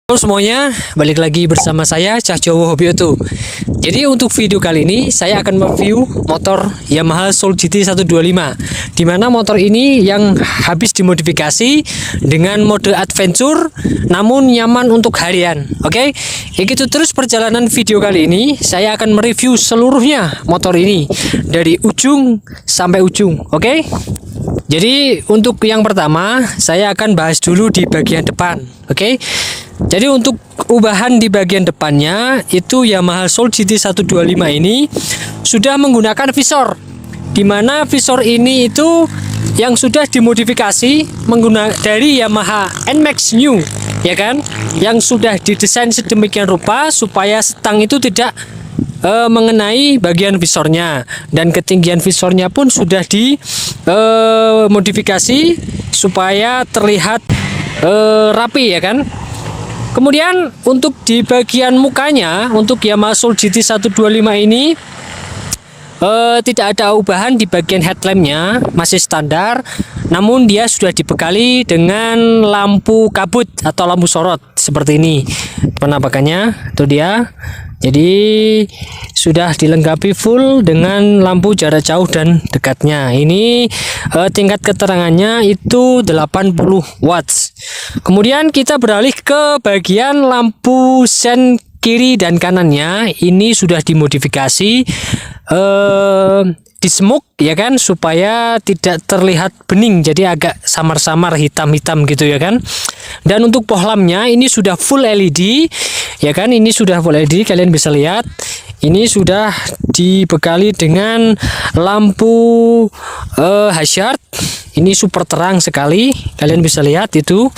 Halo semuanya, balik lagi bersama saya Cahjowo Hobi Auto. Jadi untuk video kali ini saya akan mereview motor Yamaha Soul GT 125, dimana motor ini yang habis dimodifikasi dengan mode adventure namun nyaman untuk harian. Oke, begitu terus perjalanan video kali ini saya akan mereview seluruhnya motor ini dari ujung sampai ujung. Oke, jadi untuk yang pertama saya akan bahas dulu di bagian depan. Oke. Jadi untuk ubahan di bagian depannya itu Yamaha Soul GT 125 ini sudah menggunakan visor, dimana visor ini itu yang sudah dimodifikasi menggunakan dari Yamaha NMAX New, ya kan, yang sudah didesain sedemikian rupa supaya stang itu tidak mengenai bagian visornya, dan ketinggian visornya pun sudah dimodifikasi supaya terlihat rapi, ya kan. Kemudian untuk di bagian mukanya untuk Yamaha Soul GT 125 ini tidak ada ubahan di bagian headlampnya, masih standar, namun dia sudah dibekali dengan lampu kabut atau lampu sorot seperti ini penampakannya. Itu dia. Jadi sudah dilengkapi full dengan lampu jarak jauh dan dekatnya. Ini tingkat keterangannya itu 80 watts. Kemudian kita beralih ke bagian lampu sen kiri dan kanannya. Ini sudah dimodifikasi di smoke, ya kan, supaya tidak terlihat bening, jadi agak samar-samar hitam-hitam gitu, ya kan. Dan untuk bohlamnya ini sudah full LED, ya kan, ini sudah full LED, kalian bisa lihat. Ini sudah dibekali dengan lampu hazard. Ini super terang sekali, kalian bisa lihat itu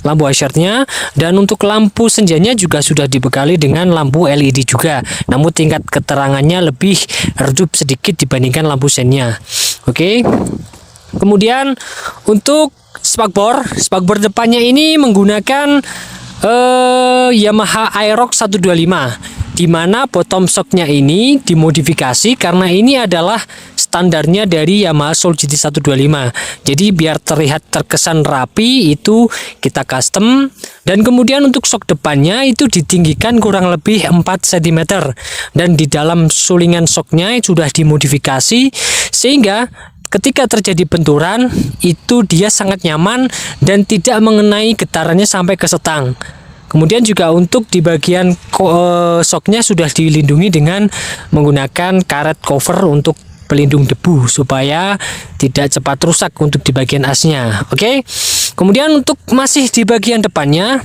lampu hazardnya. Dan untuk lampu senjanya juga sudah dibekali dengan lampu LED juga, namun tingkat keterangannya lebih redup sedikit dibandingkan lampu sennya. Oke. Kemudian untuk spakbor depannya ini menggunakan Yamaha Aerox 125, di mana bottom shocknya ini dimodifikasi karena ini adalah standarnya dari Yamaha Soul GT 125. Jadi biar terlihat terkesan rapi itu kita custom. Dan kemudian untuk shock depannya itu ditinggikan kurang lebih 4 cm, dan di dalam sulingan shocknya sudah dimodifikasi sehingga ketika terjadi benturan itu dia sangat nyaman dan tidak mengenai getarannya sampai ke setang. Kemudian juga untuk di bagian shocknya sudah dilindungi dengan menggunakan karet cover untuk pelindung debu supaya tidak cepat rusak untuk di bagian asnya. Oke. Kemudian untuk masih di bagian depannya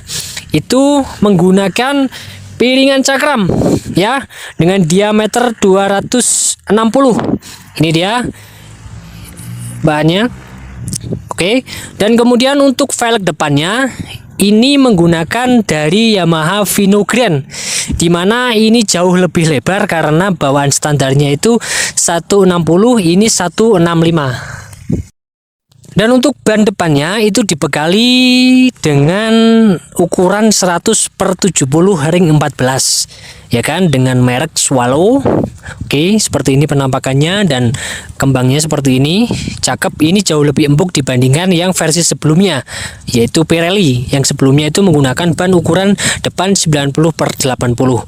itu menggunakan piringan cakram, ya, dengan diameter 260. Ini dia bahannya. Oke. Dan kemudian untuk velg depannya ini menggunakan dari Yamaha Vino Grand, dimana ini jauh lebih lebar karena bawaan standarnya itu 160, ini 165. Dan untuk ban depannya itu dibekali dengan ukuran 100/70 ring 14, ya kan, dengan merek Swallow. Oke, seperti ini penampakannya dan kembangnya seperti ini. Cakep, ini jauh lebih empuk dibandingkan yang versi sebelumnya, yaitu Pirelli. Yang sebelumnya itu menggunakan ban ukuran depan 90/80.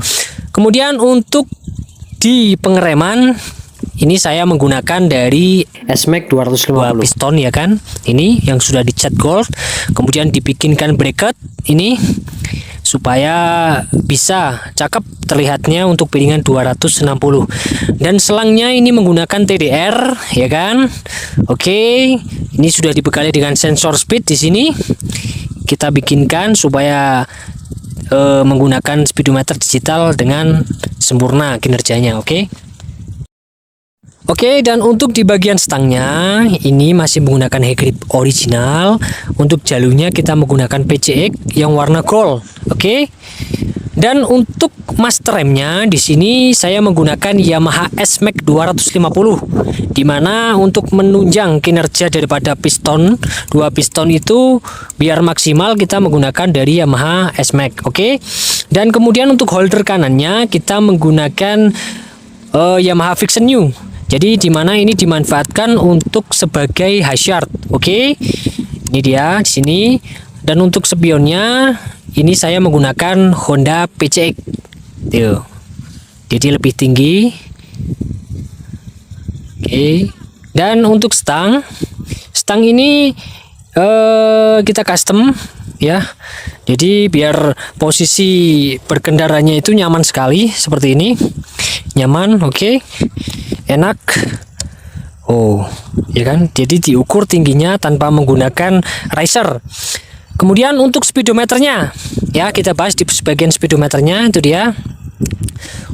Kemudian untuk di pengereman ini saya menggunakan dari S-Max 250 piston, ya kan. Ini yang sudah dicat gold. Kemudian dibikinkan bracket ini supaya bisa cakep terlihatnya untuk piringan 260. Dan selangnya ini menggunakan TDR, ya kan. Oke, ini sudah dibekali dengan sensor speed di sini. Kita bikinkan supaya menggunakan speedometer digital dengan sempurna kinerjanya. Oke, dan untuk di bagian stangnya ini masih menggunakan head grip original. Untuk jalurnya kita menggunakan PCX yang warna gold. Oke. Dan untuk master remnya di sini saya menggunakan Yamaha S-Max 250, dimana untuk menunjang kinerja daripada piston, dua piston itu biar maksimal kita menggunakan dari Yamaha S-Max. Oke. Dan kemudian untuk holder kanannya kita menggunakan Yamaha Vision New. Jadi dimana ini dimanfaatkan untuk sebagai hazard. Oke. Ini dia di sini. Dan untuk spionnya ini saya menggunakan Honda PCX. Tuh. Jadi lebih tinggi. Oke. Dan untuk stang ini kita custom ya. Jadi biar posisi berkendaranya itu nyaman sekali seperti ini. Nyaman, oke. Enak. Oh, ya kan? Jadi diukur tingginya tanpa menggunakan riser. Kemudian untuk speedometernya, ya kita bahas di bagian speedometernya itu dia.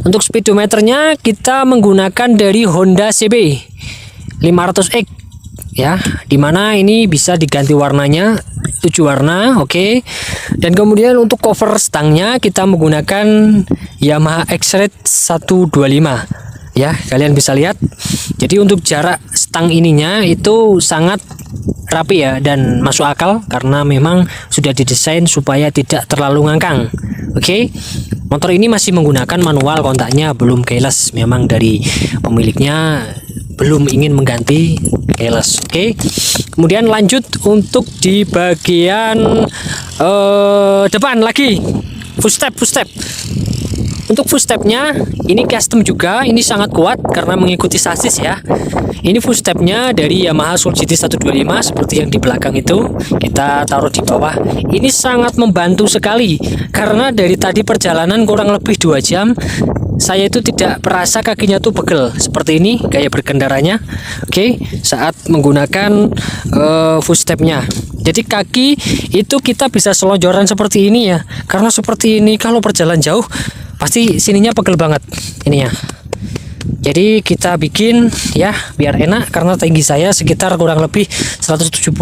Untuk speedometernya kita menggunakan dari Honda CB 500X ya, dimana ini bisa diganti warnanya 7 warna, oke. Dan kemudian untuk cover stangnya kita menggunakan Yamaha X-Red 125 ya, kalian bisa lihat. Jadi untuk jarak stang ininya itu sangat rapi ya dan masuk akal karena memang sudah didesain supaya tidak terlalu ngangkang. Oke. Motor ini masih menggunakan manual, kontaknya belum keyless, memang dari pemiliknya belum ingin mengganti keyless. Oke. Kemudian lanjut untuk di bagian depan lagi, footstep. Untuk footstepnya ini custom juga, ini sangat kuat karena mengikuti sasis ya. Ini footstepnya dari Yamaha Soul GT 125 seperti yang di belakang itu, kita taruh di bawah. Ini sangat membantu sekali karena dari tadi perjalanan kurang lebih 2 jam saya itu tidak merasa kakinya tuh pegel seperti ini gaya berkendaranya. Oke, saat menggunakan footstepnya. Jadi kaki itu kita bisa selonjoran seperti ini ya, karena seperti ini kalau perjalanan jauh pasti sininya pegel banget ini ya. Jadi kita bikin ya biar enak karena tinggi saya sekitar kurang lebih 170.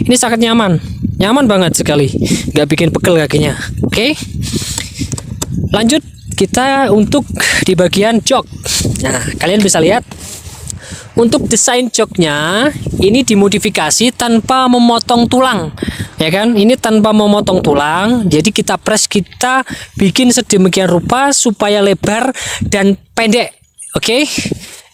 Ini sangat nyaman banget sekali, nggak bikin pegel kakinya. Oke, lanjut kita untuk di bagian jok. Nah, kalian bisa lihat untuk desain joknya ini dimodifikasi tanpa memotong tulang ya kan, ini tanpa memotong tulang. Jadi kita press, kita bikin sedemikian rupa supaya lebar dan pendek. Oke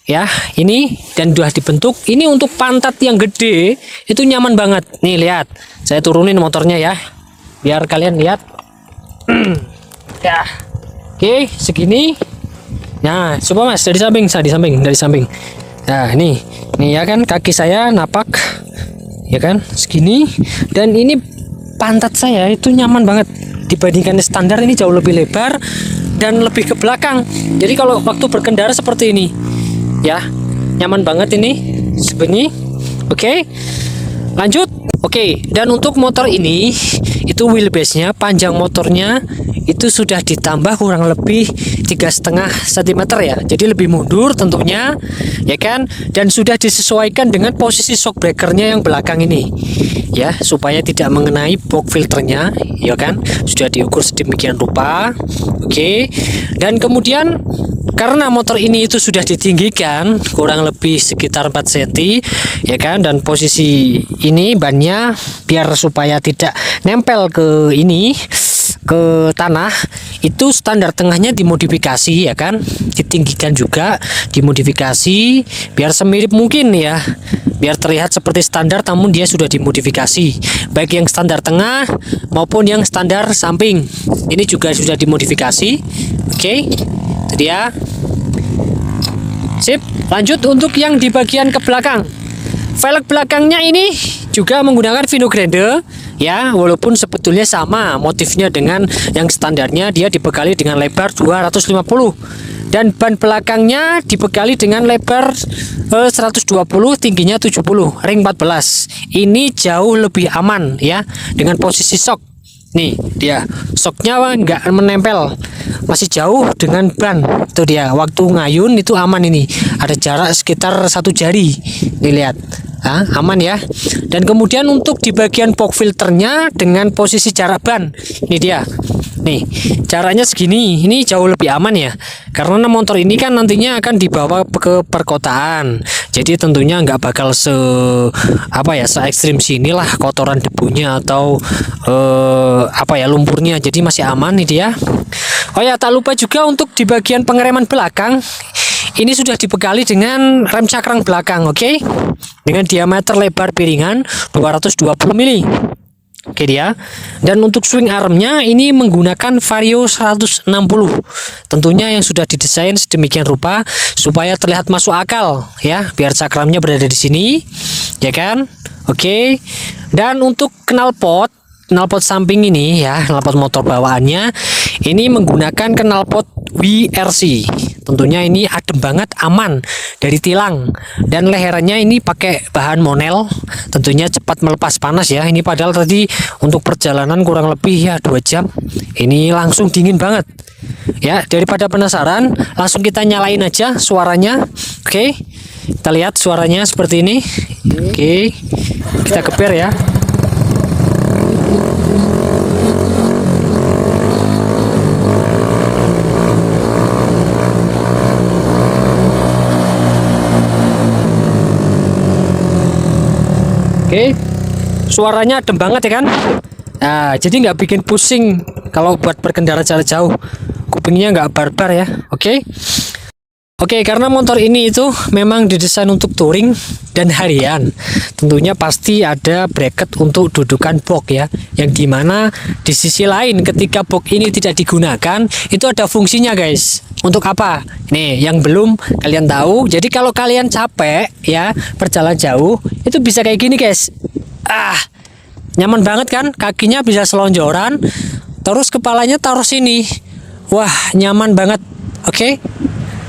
ya, ini dan sudah dibentuk. Ini untuk pantat yang gede itu nyaman banget nih, lihat saya turunin motornya ya biar kalian lihat. Ya, oke segini. Nah coba mas dari samping. Nah ini ya kan, kaki saya napak ya kan segini, dan ini pantat saya itu nyaman banget dibandingkan standar. Ini jauh lebih lebar dan lebih ke belakang. Jadi kalau waktu berkendara seperti ini ya, nyaman banget ini segini. Oke, lanjut. Oke, dan untuk motor ini itu wheelbase-nya, panjang motornya itu sudah ditambah kurang lebih 3,5 cm ya, jadi lebih mundur tentunya ya kan, dan sudah disesuaikan dengan posisi shock breakernya yang belakang ini ya, supaya tidak mengenai box filternya ya kan, sudah diukur sedemikian rupa. Oke, dan kemudian karena motor ini itu sudah ditinggikan kurang lebih sekitar 4 cm ya kan, dan posisi ini bannya biar supaya tidak nempel ke ini, ke tanah, itu standar tengahnya dimodifikasi ya kan, ditinggikan juga, dimodifikasi biar semirip mungkin ya, biar terlihat seperti standar namun dia sudah dimodifikasi, baik yang standar tengah maupun yang standar samping ini juga sudah dimodifikasi. Oke, itu dia. Sip, lanjut untuk yang di bagian ke belakang. Velg belakangnya ini juga menggunakan Vino Grande ya, walaupun sebetulnya sama motifnya dengan yang standarnya, dia dibekali dengan lebar 250 dan ban belakangnya dibekali dengan lebar 120, tingginya 70, ring 14. Ini jauh lebih aman ya dengan posisi shock. Nih dia shocknya nggak menempel, masih jauh dengan ban. Itu dia, waktu ngayun itu aman, ini ada jarak sekitar 1 jari nih, lihat. Aman ya. Dan kemudian untuk di bagian box filternya dengan posisi jarak ban, ini dia nih, jaraknya segini, ini jauh lebih aman ya, karena motor ini kan nantinya akan dibawa ke perkotaan, jadi tentunya nggak bakal se ekstrim sini lah kotoran debunya atau lumpurnya, jadi masih aman nih dia. Oh ya, tak lupa juga untuk di bagian pengereman belakang ini sudah dibekali dengan rem cakram belakang, oke, dengan diameter lebar piringan 220 mili. Oke dia. Dan untuk swing armnya ini menggunakan Vario 160. Tentunya yang sudah didesain sedemikian rupa supaya terlihat masuk akal ya, biar cakramnya berada di sini, ya kan? Oke. Dan untuk knalpot samping ini ya, knalpot motor bawaannya ini menggunakan knalpot WRC. Tentunya ini adem banget, aman dari tilang, dan leherannya ini pakai bahan monel, tentunya cepat melepas panas ya. Ini padahal tadi untuk perjalanan kurang lebih ya 2 jam, ini langsung dingin banget ya. Daripada penasaran, langsung kita nyalain aja suaranya. Oke, kita lihat suaranya seperti ini. Oke, kita geber ya. Oke, suaranya adem banget ya kan. Nah, jadi nggak bikin pusing kalau buat berkendara jarak jauh, kupingnya nggak barbar ya. Oke, karena motor ini itu memang didesain untuk touring dan harian, tentunya pasti ada bracket untuk dudukan box ya, yang dimana di sisi lain ketika box ini tidak digunakan itu ada fungsinya guys. Untuk apa? Nih, yang belum kalian tahu. Jadi kalau kalian capek ya berjalan jauh, itu bisa kayak gini guys. Nyaman banget kan? Kakinya bisa selonjoran, terus kepalanya taruh sini. Wah, nyaman banget. Oke.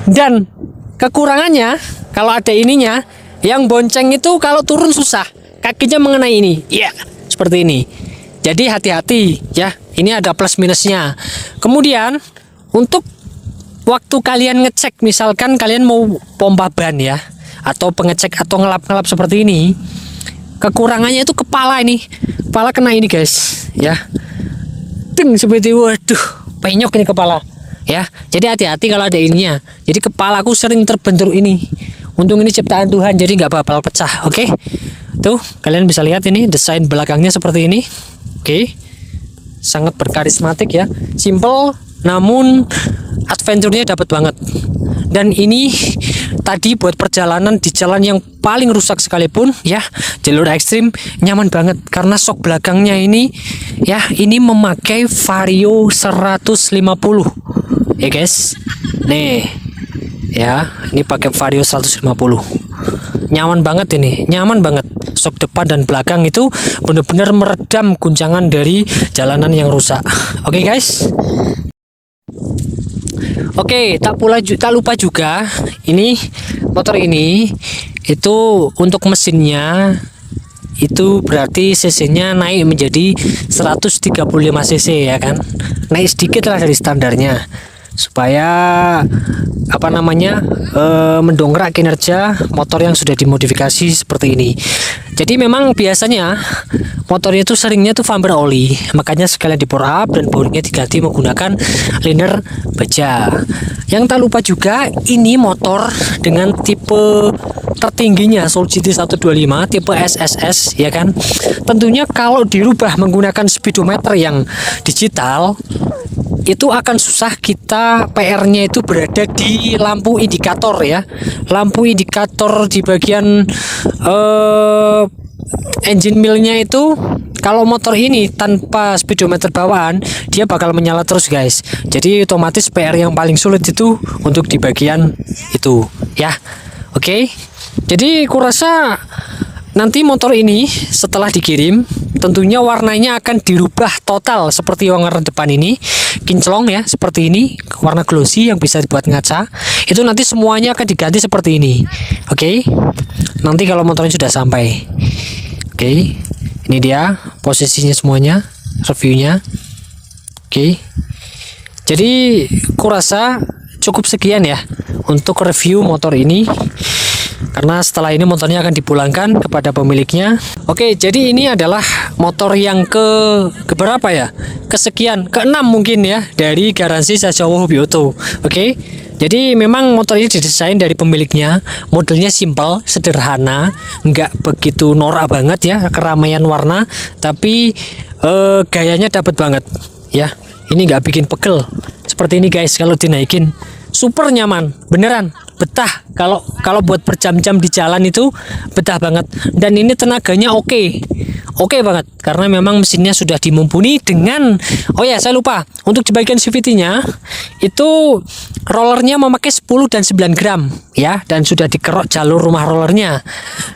Dan kekurangannya kalau ada ininya, yang bonceng itu kalau turun susah, kakinya mengenai ini. Iya, seperti ini. Jadi hati-hati ya. Ini ada plus minusnya. Kemudian untuk waktu kalian ngecek, misalkan kalian mau pompa ban ya, atau pengecek atau ngelap-ngelap seperti ini, kekurangannya itu kepala ini. Kepala kena ini guys ya. Ting, seperti waduh, penyok ini kepala ya. Jadi hati-hati kalau ada ininya. Jadi kepalaku sering terbentur ini. Untung ini ciptaan Tuhan, jadi nggak bakal pecah. Oke, tuh kalian bisa lihat ini desain belakangnya seperti ini. Oke, sangat berkarismatik ya. Simple namun adventure-nya dapat banget. Dan ini tadi buat perjalanan di jalan yang paling rusak sekalipun ya, jalur ekstrim, nyaman banget karena sok belakangnya ini ya, ini memakai Vario 150 ya guys. Nih ya, ini pakai Vario 150, nyaman banget ini, nyaman banget. Sok depan dan belakang itu benar-benar meredam guncangan dari jalanan yang rusak. Oke guys. Oke, tak lupa juga ini motor ini itu untuk mesinnya itu berarti cc-nya naik menjadi 135 cc ya kan. Naik sedikit lah dari standarnya supaya apa namanya mendongkrak kinerja motor yang sudah dimodifikasi seperti ini. Jadi memang biasanya motornya itu seringnya tuh Vamper oli, makanya sekalian di power up dan bodinya diganti menggunakan liner baja. Yang tak lupa juga ini motor dengan tipe tertingginya Soul GT 125 tipe SSS ya kan. Tentunya kalau dirubah menggunakan speedometer yang digital itu akan susah, kita PR-nya itu berada di lampu indikator ya. Lampu indikator di bagian engine millnya itu kalau motor ini tanpa speedometer bawaan dia bakal menyala terus guys. Jadi otomatis PR yang paling sulit itu untuk di bagian itu ya. Oke. Jadi kurasa nanti motor ini setelah dikirim tentunya warnanya akan dirubah total seperti warna depan ini, kinclong ya seperti ini, warna glossy yang bisa dibuat ngaca. Itu nanti semuanya akan diganti seperti ini. Oke. Nanti kalau motornya sudah sampai. Oke. Ini dia posisinya semuanya, reviewnya. Oke. Jadi kurasa cukup sekian ya untuk review motor ini, karena setelah ini motornya akan dipulangkan kepada pemiliknya. Oke, jadi ini adalah motor yang keberapa ya? Kesekian, ke-6 mungkin ya dari garansi Sajowo Hobi Auto. Oke. Jadi memang motor ini didesain dari pemiliknya, modelnya simple, sederhana, nggak begitu norak banget ya, keramaian warna, tapi gayanya dapat banget ya. Ini nggak bikin pegel seperti ini guys. Kalau dinaikin super nyaman, beneran betah. Kalau buat berjam-jam di jalan itu betah banget. Dan ini tenaganya oke oke banget karena memang mesinnya sudah dimumpuni dengan, oh ya saya lupa, untuk di bagian CVT-nya itu rollernya memakai 10 dan 9 gram ya, dan sudah dikerok jalur rumah rollernya.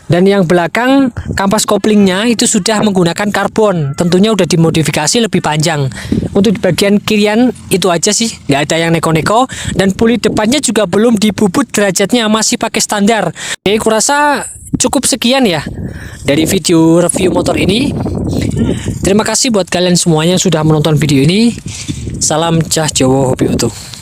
Dan yang belakang kampas koplingnya itu sudah menggunakan karbon, tentunya udah dimodifikasi lebih panjang. Untuk di bagian kirian itu aja sih, nggak ada yang neko-neko, dan puli depannya juga belum dibubut derajatnya, masih pakai standar. Oke, kurasa cukup sekian ya dari video review motor ini. Terima kasih buat kalian semuanya yang sudah menonton video ini. Salam Cah Jawa Hobi Utuh.